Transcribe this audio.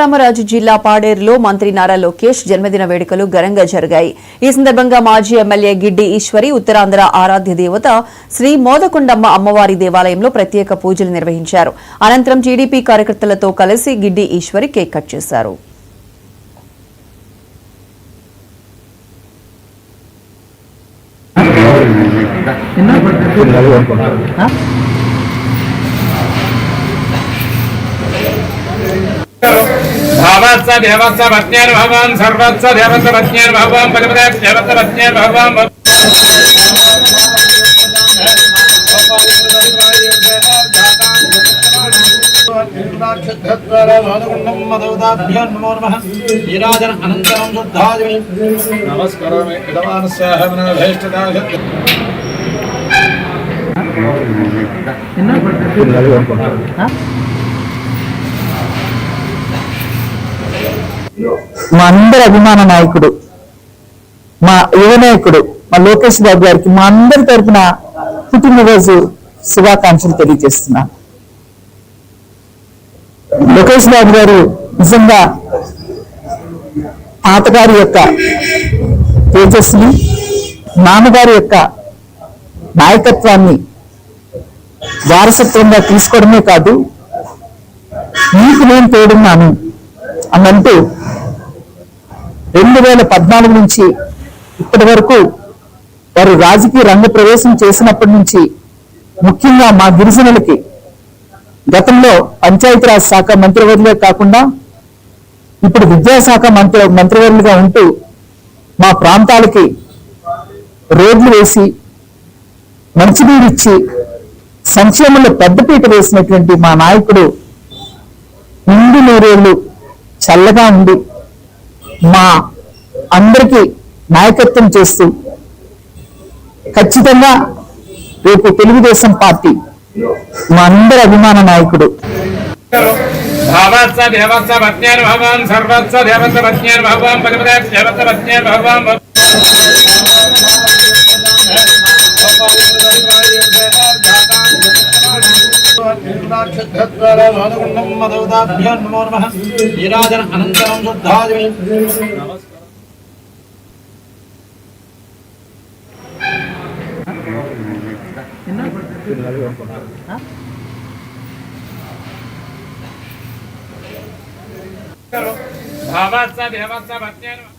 రామరాజు జిల్లా పాడేరులో మంత్రి నారా లోకేష్ జన్మదిన వేడుకలు ఘనంగా జరిగాయి। ఈ సందర్భంగా మాజీ ఎమ్మెల్యే గిడ్డి ఈశ్వరి ఉత్తరాంధ్ర ఆరాధ్య దేవత శ్రీ మోదకొండమ్మ అమ్మవారి దేవాలయంలో ప్రత్యేక పూజలు నిర్వహించారు। అనంతరం టీడీపీ కార్యకర్తలతో కలిసి గిడ్డి ఈశ్వరి కేక్ కట్ చేశారు। भावत्स देवत्स पत्न्यर्भवं सर्वत्स देवत्स पत्न्यर्भवं पतिपदे देवत्स पत्न्यर्भवं नमस्कारामि మా అందరి అభిమాన నాయకుడు మా యువ నాయకుడు మా లోకేష్ బాబు గారికి మా అందరి తరఫున పుట్టినరోజు శుభాకాంక్షలు తెలియజేస్తున్నాను। లోకేష్ బాబు గారు నిజంగా తాతగారి యొక్క తేజస్సుని నాన్నగారి యొక్క నాయకత్వాన్ని వారసత్వంగా తీసుకోవడమే కాదు నీకు నేను తోడున్నాను అన్నంటూ 2014 నుంచి ఇప్పటి వరకు వారు రాజకీయ రంగ ప్రవేశం చేసినప్పటి నుంచి ముఖ్యంగా మా గిరిజనులకి గతంలో పంచాయతీరాజ్ శాఖ మంత్రివర్యులే కాకుండా ఇప్పుడు విద్యాశాఖ మంత్రివర్యులుగా ఉంటూ మా ప్రాంతాలకి రోడ్లు వేసి మంచినీరు ఇచ్చి సంక్షేమంలో పెద్దపీట వేసినటువంటి మా నాయకుడు నిండు నూరేళ్లు చల్లగా ఉండి మా అందరికీ నాయకత్వం చేస్తూ ఖచ్చితంగా రేపు తెలుగుదేశం పార్టీ మా అందరి అభిమాన నాయకుడు भावत्स देवत्स पत्न्यर्भवं सर्वत्स देवत्स पत्न्यर्भवं पतिपदे देवत्स पत्न्यर्भवं भावत्स देवत्स पत्न्यर्भवं